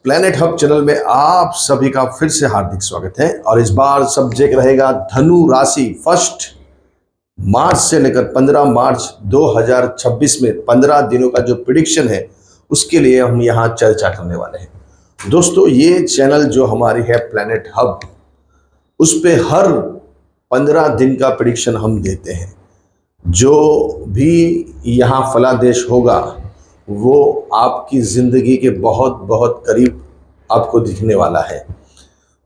Planet hub channel में आप सभी का फिर से हार्दिक स्वागत है। और इस बार सब्जेक्ट रहेगा धनु राशि। 1 मार्च से लेकर 15 मार्च 2026 में 15 दिनों का जो प्रिडिक्शन है उसके लिए हम यहाँ चर्चा करने वाले हैं। दोस्तों, ये चैनल जो हमारी है प्लैनेट हब, उस पे हर 15 दिन का प्रिडिक्शन हम देते हैं। जो भी यहाँ फलादेश होगा वो आपकी ज़िंदगी के बहुत बहुत करीब आपको दिखने वाला है।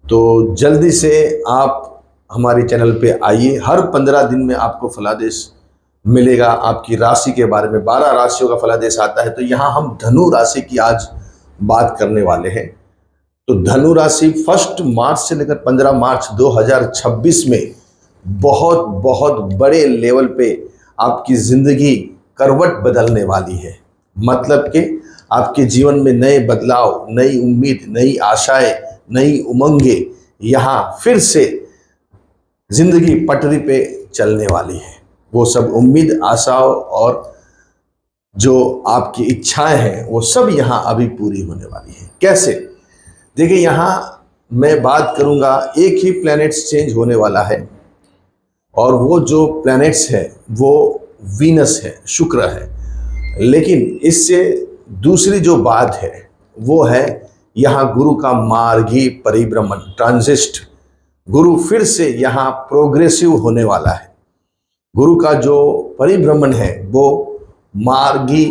तो जल्दी से आप हमारे चैनल पे आइए। हर 15 दिन में आपको फलादेश मिलेगा आपकी राशि के बारे में। 12 राशियों का फलादेश आता है, तो यहाँ हम धनु राशि की आज बात करने वाले हैं। तो धनु राशि 1 मार्च से लेकर 15 मार्च 2026 में बहुत बहुत बड़े लेवल पे आपकी ज़िंदगी करवट बदलने वाली है। मतलब कि आपके जीवन में नए बदलाव, नई उम्मीद, नई आशाएं, नई उमंगे, यहाँ फिर से जिंदगी पटरी पे चलने वाली है। वो सब उम्मीद, आशाओं और जो आपकी इच्छाएं हैं वो सब यहाँ अभी पूरी होने वाली है। कैसे? देखिए, यहाँ मैं बात करूँगा, एक ही प्लैनेट्स चेंज होने वाला है और वो जो प्लैनेट्स है वो वीनस है, शुक्र है। लेकिन इससे दूसरी जो बात है वो है यहाँ गुरु का मार्गी परिभ्रमण, ट्रांजिस्ट। गुरु फिर से यहाँ प्रोग्रेसिव होने वाला है। गुरु का जो परिभ्रमण है वो मार्गी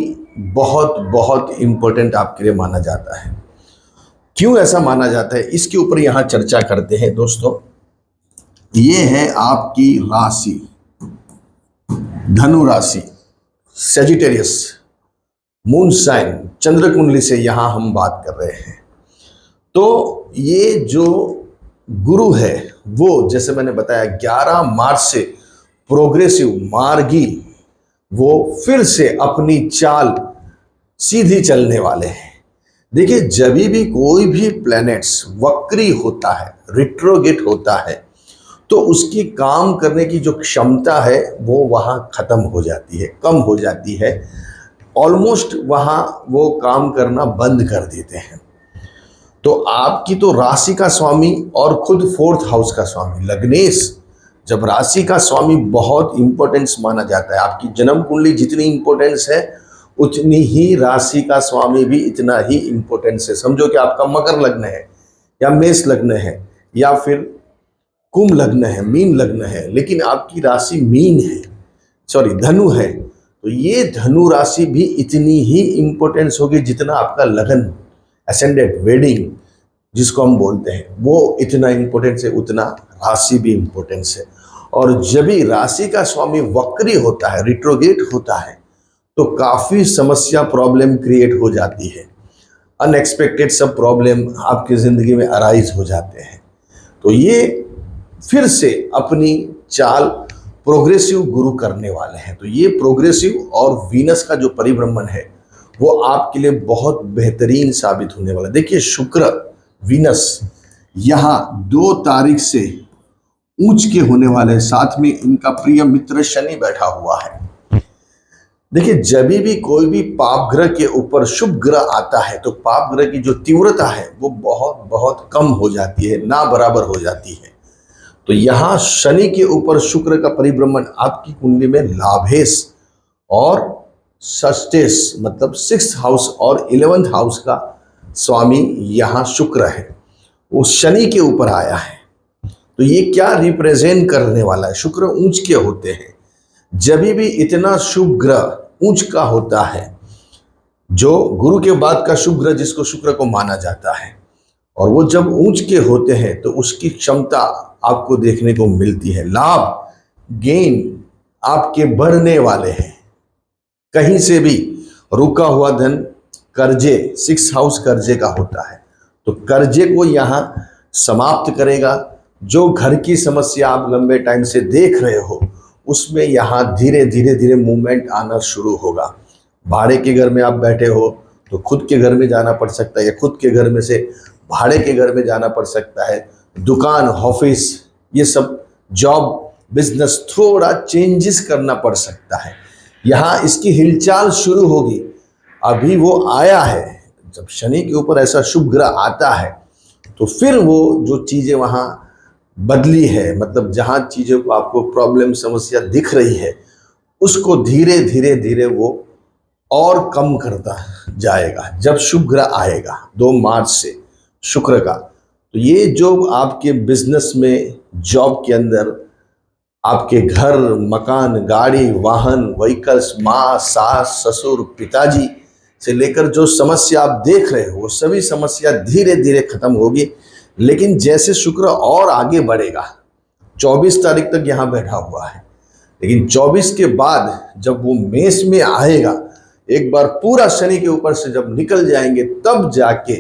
बहुत बहुत इम्पोर्टेंट आपके लिए माना जाता है। क्यों ऐसा माना जाता है, इसके ऊपर यहाँ चर्चा करते हैं। दोस्तों, ये है आपकी राशि धनु राशि, सेजिटेरियस, मून साइन, चंद्र कुंडली से यहाँ हम बात कर रहे हैं। तो ये जो गुरु है वो, जैसे मैंने बताया, 11 मार्च से प्रोग्रेसिव मार्गी वो फिर से अपनी चाल सीधी चलने वाले हैं। देखिए, जब भी कोई भी प्लैनेट्स वक्री होता है, रिट्रोगेट होता है, तो उसकी काम करने की जो क्षमता है वो वहाँ ख़त्म हो जाती है, कम हो जाती है। ऑलमोस्ट वहाँ वो काम करना बंद कर देते हैं। तो आपकी तो राशि का स्वामी और खुद 4th हाउस का स्वामी लग्नेश, जब राशि का स्वामी बहुत इंपॉर्टेंस माना जाता है। आपकी जन्म कुंडली जितनी इंपॉर्टेंस है उतनी ही राशि का स्वामी भी इतना ही इंपॉर्टेंस है। समझो कि आपका मकर लग्न है या मेष लग्न है या फिर कुंभ लग्न है, मीन लग्न है, लेकिन आपकी राशि मीन है, सॉरी धनु है, तो ये धनु राशि भी इतनी ही इंपॉर्टेंस होगी जितना आपका लगन, एसेंडेंट, वेडिंग जिसको हम बोलते हैं, वो इतना इंपॉर्टेंस है, उतना राशि भी इंपॉर्टेंस है। और जब भी राशि का स्वामी वक्री होता है, रिट्रोगेट होता है, तो काफ़ी समस्या, प्रॉब्लम क्रिएट हो जाती है। अनएक्सपेक्टेड सब प्रॉब्लम आपकी ज़िंदगी में अराइज हो जाते हैं। तो ये फिर से अपनी चाल प्रोग्रेसिव गुरु करने वाले हैं। तो ये प्रोग्रेसिव और वीनस का जो परिभ्रमण है वो आपके लिए बहुत बेहतरीन साबित होने वाला है। देखिए, शुक्र वीनस यहाँ 2 तारीख से ऊंच के होने वाले हैं, साथ में इनका प्रिय मित्र शनि बैठा हुआ है। देखिए, जब भी कोई भी पाप ग्रह के ऊपर शुभ ग्रह आता है तो पाप ग्रह की जो तीव्रता है वो बहुत बहुत कम हो जाती है, ना बराबर हो जाती है। तो यहाँ शनि के ऊपर शुक्र का परिभ्रमण आपकी कुंडली में लाभेश और षष्ठेश, मतलब 6th हाउस और 11th हाउस का स्वामी यहाँ शुक्र है, वो शनि के ऊपर आया है। तो ये क्या रिप्रेजेंट करने वाला है? शुक्र ऊंच के होते हैं। जब भी इतना शुभ ग्रह ऊंच का होता है, जो गुरु के बाद का शुभ ग्रह जिसको शुक्र को माना जाता है, और वो जब ऊंच के होते हैं तो उसकी क्षमता आपको देखने को मिलती है। लाभ, गेन आपके बढ़ने वाले हैं। कहीं से भी रुका हुआ धन, कर्जे, 6th हाउस कर्जे का होता है, तो कर्जे को यहाँ समाप्त करेगा। जो घर की समस्या आप लंबे टाइम से देख रहे हो उसमें यहाँ धीरे धीरे मूवमेंट आना शुरू होगा। भाड़े के घर में आप बैठे हो तो खुद के घर में जाना पड़ सकता है, या खुद के घर में से भाड़े के घर में जाना पड़ सकता है। दुकान, ऑफिस, ये सब जॉब, बिजनेस, थोड़ा चेंजेस करना पड़ सकता है। यहाँ इसकी हिलचाल शुरू होगी। अभी वो आया है जब शनि के ऊपर ऐसा शुभ ग्रह आता है तो फिर वो जो चीज़ें वहाँ बदली है, मतलब जहाँ चीज़ों को आपको प्रॉब्लम समस्या दिख रही है उसको धीरे धीरे धीरे वो और कम करता जाएगा जब शुभ ग्रह आएगा 2 मार्च से शुक्र का। तो ये जो आपके बिजनेस में, जॉब के अंदर, आपके घर, मकान, गाड़ी, वाहन, व्हीकल्स, माँ, सास, ससुर, पिताजी से लेकर जो समस्या आप देख रहे हो वो सभी समस्या धीरे धीरे खत्म होगी। लेकिन जैसे शुक्र और आगे बढ़ेगा, 24 तारीख तक यहाँ बैठा हुआ है, लेकिन 24 के बाद जब वो मेष में आएगा, एक बार पूरा शनि के ऊपर से जब निकल जाएंगे तब जाके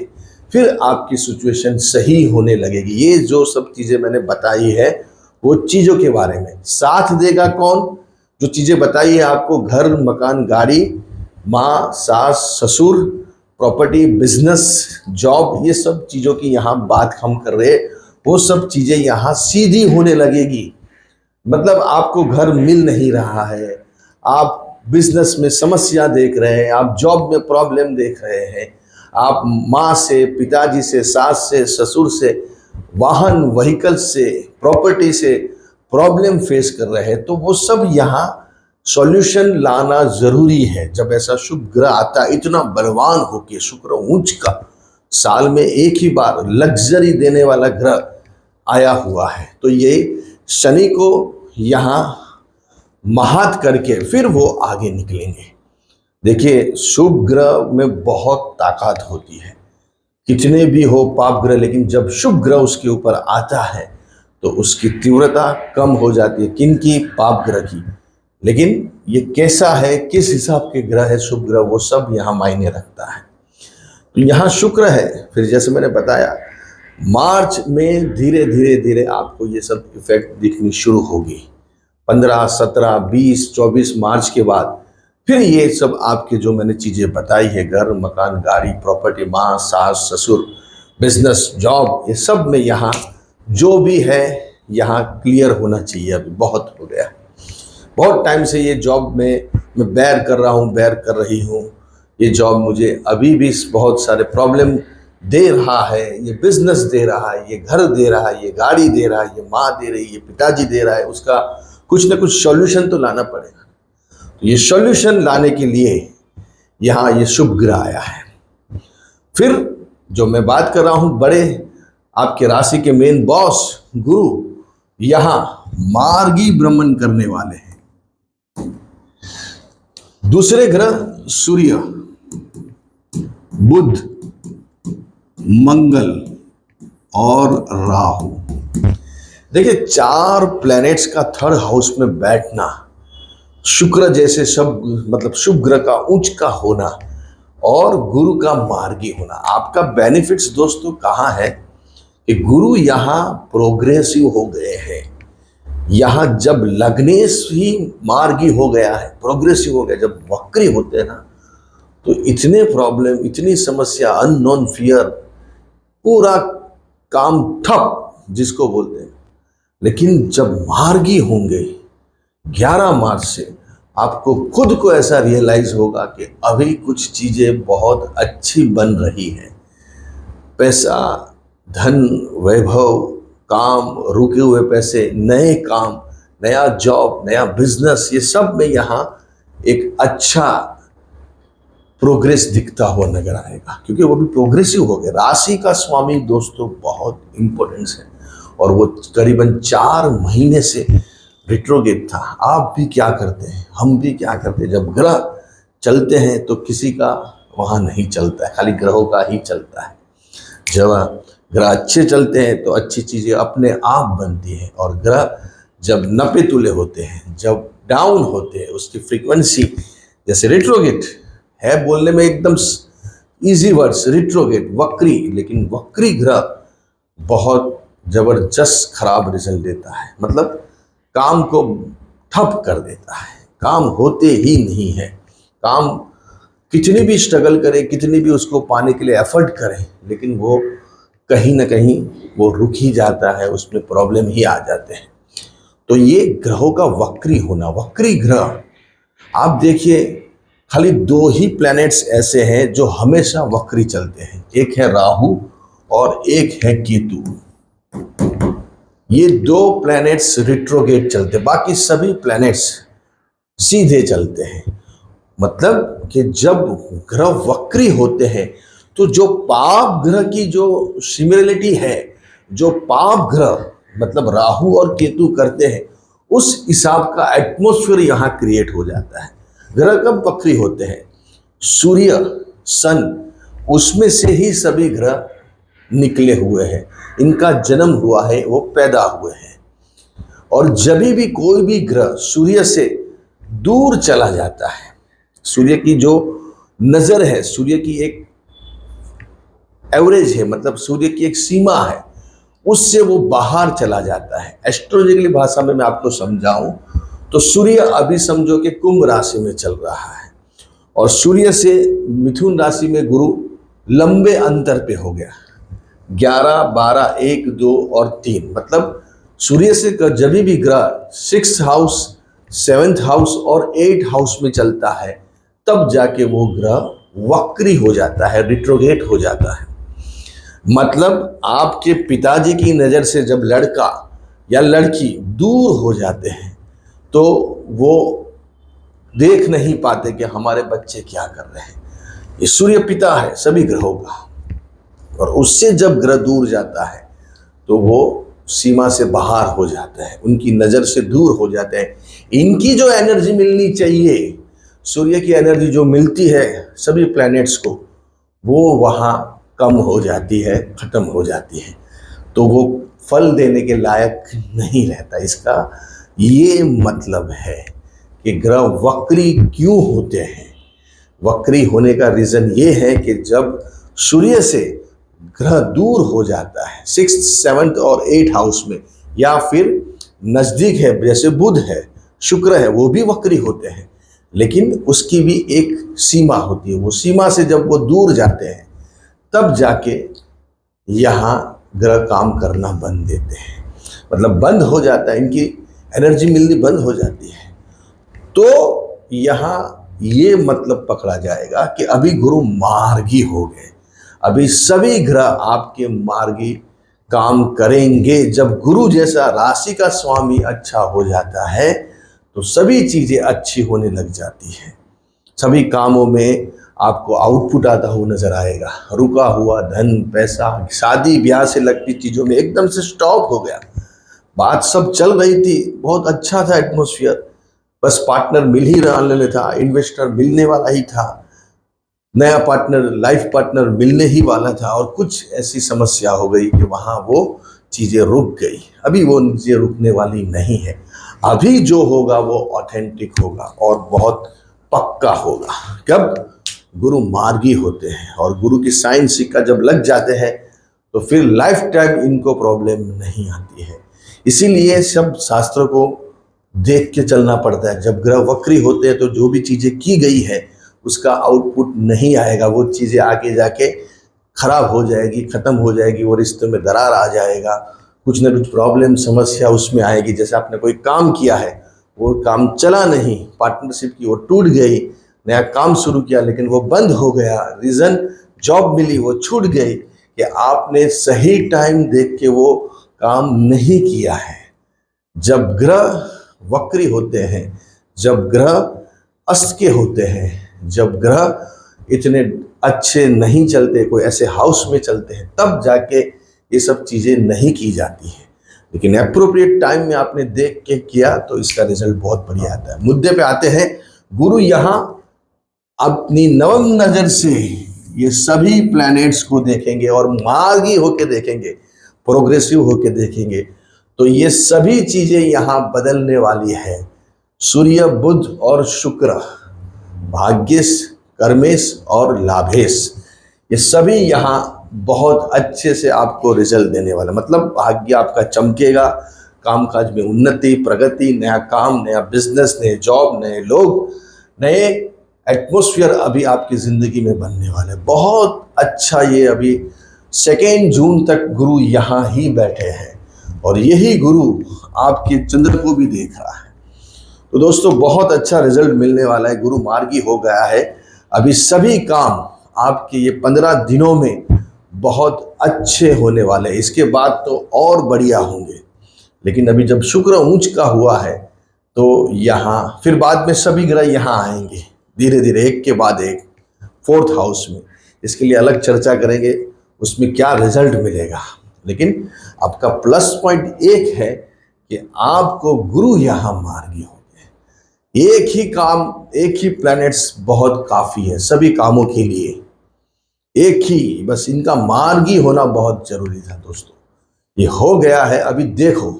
फिर आपकी सिचुएशन सही होने लगेगी। ये जो सब चीज़ें मैंने बताई है वो चीज़ों के बारे में। साथ देगा कौन? जो चीज़ें बताई है आपको, घर, मकान, गाड़ी, माँ, सास, ससुर, प्रॉपर्टी, बिजनेस, जॉब, ये सब चीज़ों की यहाँ बात हम कर रहे हैं। वो सब चीज़ें यहाँ सीधी होने लगेगी। मतलब आपको घर मिल नहीं रहा है, आप बिजनेस में समस्या देख रहे हैं, आप जॉब में प्रॉब्लम देख रहे हैं, आप माँ से, पिताजी से, सास से, ससुर से, वाहन, व्हीकल से, प्रॉपर्टी से प्रॉब्लम फेस कर रहे हैं, तो वो सब यहाँ सॉल्यूशन लाना जरूरी है। जब ऐसा शुभ ग्रह आता है, इतना बलवान होके, शुक्र उच्च का, साल में एक ही बार लग्जरी देने वाला ग्रह आया हुआ है, तो ये शनि को यहाँ महात करके फिर वो आगे निकलेंगे। देखिए, शुभ ग्रह में बहुत ताकत होती है, कितने भी हो पाप ग्रह, लेकिन जब शुभ ग्रह उसके ऊपर आता है तो उसकी तीव्रता कम हो जाती है। किनकी? पाप ग्रह की। लेकिन ये कैसा है, किस हिसाब के ग्रह है शुभ ग्रह, वो सब यहाँ मायने रखता है। तो यहाँ शुक्र है, फिर जैसे मैंने बताया मार्च में धीरे धीरे धीरे आपको ये सब इफेक्ट दिखनी शुरू होगी। 15, 17, 20, 24 मार्च के बाद फिर ये सब आपके जो मैंने चीज़ें बताई है, घर, मकान, गाड़ी, प्रॉपर्टी, माँ, सास, ससुर, बिजनेस, जॉब, ये सब में यहाँ जो भी है यहाँ क्लियर होना चाहिए। अभी बहुत हो गया, बहुत टाइम से ये जॉब में मैं बैर कर रहा हूँ, बैर कर रही हूँ। ये जॉब मुझे अभी भी बहुत सारे प्रॉब्लम दे रहा है, ये बिजनेस दे रहा है, ये घर दे रहा है, ये गाड़ी दे रहा है, ये माँ दे रही है, ये पिताजी दे रहा है, उसका कुछ ना कुछ सॉल्यूशन तो लाना पड़ेगा। तो ये सॉल्यूशन लाने के लिए यहाँ ये शुभ ग्रह आया है। फिर जो मैं बात कर रहा हूँ, बड़े आपके राशि के मेन बॉस गुरु यहाँ मार्गी भ्रमण करने वाले हैं। दूसरे ग्रह सूर्य, बुध, मंगल और राहु। देखिए, 4 प्लैनेट्स का थर्ड हाउस में बैठना, शुक्र जैसे सब, मतलब शुभ ग्रह का उच्च का होना और गुरु का मार्गी होना, आपका बेनिफिट्स दोस्तों कहाँ है कि गुरु यहाँ प्रोग्रेसिव हो गए हैं। यहाँ जब लग्नेश ही मार्गी हो गया है, प्रोग्रेसिव हो गया, जब वक्री होते हैं ना तो इतने प्रॉब्लम, इतनी समस्या, अननोन फियर, पूरा काम ठप जिसको बोलते हैं। लेकिन जब मार्गी होंगे 11 मार्च से, आपको खुद को ऐसा रियलाइज होगा कि अभी कुछ चीज़ें बहुत अच्छी बन रही हैं। पैसा, धन, वैभव, काम, रुके हुए पैसे, नए काम, नया जॉब, नया बिजनेस, ये सब में यहाँ एक अच्छा प्रोग्रेस दिखता हुआ नजर आएगा, क्योंकि वो भी प्रोग्रेसिव हो गए। राशि का स्वामी दोस्तों बहुत इंपॉर्टेंस है, और वो करीबन 4 महीने से रिट्रोगेट था। आप भी क्या करते हैं, हम भी क्या करते हैं, जब ग्रह चलते हैं तो किसी का वहाँ नहीं चलता है, खाली ग्रहों का ही चलता है। जब ग्रह अच्छे चलते हैं तो अच्छी चीज़ें अपने आप बनती हैं, और ग्रह जब नपे तुले होते हैं, जब डाउन होते हैं, उसकी फ्रीक्वेंसी, जैसे रिट्रोगेट है, बोलने में एकदम इजी वर्ड्स, रिट्रोगेट, वक्री, लेकिन वक्री ग्रह बहुत जबरदस्त खराब रिजल्ट देता है। मतलब काम को ठप कर देता है, काम होते ही नहीं है। काम कितनी भी स्ट्रगल करें, कितनी भी उसको पाने के लिए एफर्ट करें, लेकिन वो कहीं ना कहीं वो रुक ही जाता है, उसमें प्रॉब्लम ही आ जाते हैं। तो ये ग्रहों का वक्री होना, वक्री ग्रह आप देखिए खाली दो ही प्लैनेट्स ऐसे हैं जो हमेशा वक्री चलते हैं, एक है राहु और एक है केतु। ये दो प्लैनेट्स रिट्रोगेट चलते, बाकी सभी प्लैनेट्स सीधे चलते हैं। मतलब कि जब ग्रह वक्री होते हैं तो जो पाप ग्रह की जो सिमिलरिटी है, जो पाप ग्रह मतलब राहु और केतु करते हैं, उस हिसाब का एटमॉस्फेयर यहाँ क्रिएट हो जाता है। ग्रह कब वक्री होते हैं? सूर्य, सन, उसमें से ही सभी ग्रह निकले हुए हैं, इनका जन्म हुआ है, वो पैदा हुए हैं। और जब भी कोई भी ग्रह सूर्य से दूर चला जाता है, सूर्य की जो नजर है, सूर्य की एक एवरेज है, मतलब सूर्य की एक सीमा है, उससे वो बाहर चला जाता है। एस्ट्रोलॉजिकली भाषा में मैं आपको समझाऊं तो सूर्य अभी समझो कि कुंभ राशि में चल रहा है और सूर्य से मिथुन राशि में गुरु लंबे अंतर पे हो गया, 11, 12, 1, 2 और 3। मतलब सूर्य से जब भी ग्रह 6th हाउस, 7th हाउस और 8th हाउस में चलता है, तब जाके वो ग्रह वक्री हो जाता है, रिट्रोगेट हो जाता है। मतलब आपके पिताजी की नज़र से जब लड़का या लड़की दूर हो जाते हैं तो वो देख नहीं पाते कि हमारे बच्चे क्या कर रहे हैं। ये सूर्य पिता है सभी ग्रहों का, और उससे जब ग्रह दूर जाता है तो वो सीमा से बाहर हो जाता है, उनकी नज़र से दूर हो जाते हैं। इनकी जो एनर्जी मिलनी चाहिए, सूर्य की एनर्जी जो मिलती है सभी प्लैनेट्स को, वो वहाँ कम हो जाती है, ख़त्म हो जाती है, तो वो फल देने के लायक नहीं रहता। इसका ये मतलब है कि ग्रह वक्री क्यों होते हैं। वक्री होने का रीज़न ये है कि जब सूर्य से ग्रह दूर हो जाता है 6th, 7th और 8th हाउस में, या फिर नज़दीक है जैसे बुध है, शुक्र है, वो भी वक्री होते हैं, लेकिन उसकी भी एक सीमा होती है। वो सीमा से जब वो दूर जाते हैं तब जाके यहाँ ग्रह काम करना बंद देते हैं, मतलब बंद हो जाता है, इनकी एनर्जी मिलनी बंद हो जाती है। तो यहाँ ये मतलब पकड़ा जाएगा कि अभी गुरु मार्गी हो गए, अभी सभी ग्रह आपके मार्गी काम करेंगे। जब गुरु जैसा राशि का स्वामी अच्छा हो जाता है तो सभी चीज़ें अच्छी होने लग जाती है, सभी कामों में आपको आउटपुट आता हुआ नजर आएगा। रुका हुआ धन, पैसा, शादी ब्याह से लगती चीज़ों में एकदम से स्टॉप हो गया। बात सब चल रही थी, बहुत अच्छा था एटमॉस्फेयर, बस पार्टनर मिल ही रहा था, इन्वेस्टर मिलने वाला ही था, नया पार्टनर, लाइफ पार्टनर मिलने ही वाला था, और कुछ ऐसी समस्या हो गई कि वहाँ वो चीज़ें रुक गई। अभी वो चीज़ें रुकने वाली नहीं है, अभी जो होगा वो ऑथेंटिक होगा और बहुत पक्का होगा। कब गुरु मार्गी होते हैं और गुरु की साइन सिक्का जब लग जाते हैं तो फिर लाइफ टाइम इनको प्रॉब्लम नहीं आती है। इसीलिए सब शास्त्रों को देख के चलना पड़ता है। जब ग्रह वक्री होते हैं तो जो भी चीज़ें की गई है उसका आउटपुट नहीं आएगा, वो चीज़ें आगे जाके खराब हो जाएगी, ख़त्म हो जाएगी, वो रिश्ते में दरार आ जाएगा, कुछ ना कुछ प्रॉब्लम समस्या उसमें आएगी। जैसे आपने कोई काम किया है, वो काम चला नहीं, पार्टनरशिप की वो टूट गई, नया काम शुरू किया लेकिन वो बंद हो गया, रीज़न जॉब मिली वो छूट गई कि आपने सही टाइम देख के वो काम नहीं किया है। जब ग्रह वक्री होते हैं, जब ग्रह अस्त के होते हैं, जब ग्रह इतने अच्छे नहीं चलते, कोई ऐसे हाउस में चलते हैं, तब जाके ये सब चीज़ें नहीं की जाती हैं। लेकिन एप्रोप्रिएट टाइम में आपने देख के किया तो इसका रिजल्ट बहुत बढ़िया आता है। मुद्दे पे आते हैं, गुरु यहाँ अपनी नवम नज़र से ये सभी प्लैनेट्स को देखेंगे और मार्गी होके देखेंगे, प्रोग्रेसिव होके देखेंगे, तो ये सभी चीज़ें यहाँ बदलने वाली है। सूर्य, बुध और शुक्र, भाग्येश, कर्मेश और लाभेश, ये सभी यहाँ बहुत अच्छे से आपको रिजल्ट देने वाला, मतलब भाग्य आपका चमकेगा, कामकाज में उन्नति, प्रगति, नया काम, नया बिजनेस, नए जॉब, नए लोग, नए एटमॉस्फेयर अभी आपकी ज़िंदगी में बनने वाले। बहुत अच्छा, ये अभी 2 जून तक गुरु यहाँ ही बैठे हैं और यही गुरु आपके चंद्र को भी देख रहा है। तो दोस्तों बहुत अच्छा रिजल्ट मिलने वाला है, गुरु मार्गी हो गया है। अभी सभी काम आपके ये 15 दिनों में बहुत अच्छे होने वाले हैं, इसके बाद तो और बढ़िया होंगे। लेकिन अभी जब शुक्र उच्च का हुआ है तो यहाँ फिर बाद में सभी ग्रह यहाँ आएंगे धीरे धीरे, एक के बाद एक, फोर्थ हाउस में। इसके लिए अलग चर्चा करेंगे, उसमें क्या रिजल्ट मिलेगा। लेकिन आपका प्लस पॉइंट एक है कि आपको गुरु यहाँ मार्गी हो गए। एक ही काम, एक ही प्लैनेट्स बहुत काफी है सभी कामों के लिए, एक ही, बस इनका मार्गी होना बहुत जरूरी था दोस्तों। ये हो गया है। अभी देखो,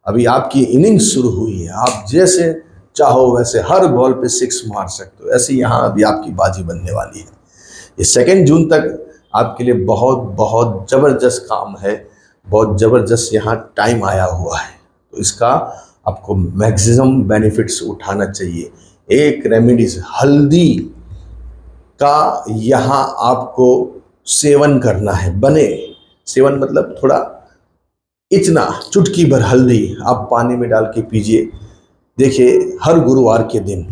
अभी आपकी इनिंग्स शुरू हुई है, आप जैसे चाहो वैसे हर बॉल पे 6 मार सकते हो, ऐसे यहाँ अभी आपकी बाजी बनने वाली है। ये 2 जून तक आपके लिए बहुत बहुत ज़बरदस्त काम है, बहुत ज़बरदस्त यहाँ टाइम आया हुआ है। तो इसका आपको मैक्सिमम बेनिफिट्स उठाना चाहिए। एक रेमेडीज हल्दी का यहाँ आपको सेवन करना है। बने सेवन मतलब थोड़ा, इतना चुटकी भर हल्दी आप पानी में डाल के पीजिए। देखिए हर गुरुवार के दिन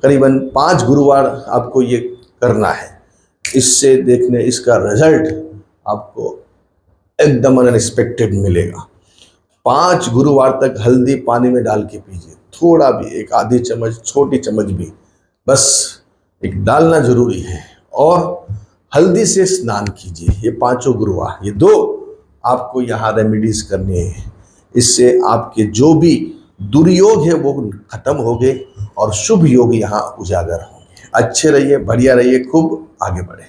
करीबन 5 गुरुवार आपको ये करना है। इससे देखने इसका रिजल्ट आपको एकदम अनएक्सपेक्टेड मिलेगा। 5 गुरुवार तक हल्दी पानी में डाल के पीजिए, थोड़ा भी, एक आधी चम्मच, छोटी चम्मच भी, बस एक डालना जरूरी है। और हल्दी से स्नान कीजिए ये 5 गुरुवार, ये 2 आपको यहाँ रेमेडीज करनी है। इससे आपके जो भी दुर्योग है वो खत्म हो गए और शुभ योग यहाँ उजागर होंगे। अच्छे रहिए, बढ़िया रहिए, खूब आगे बढ़े।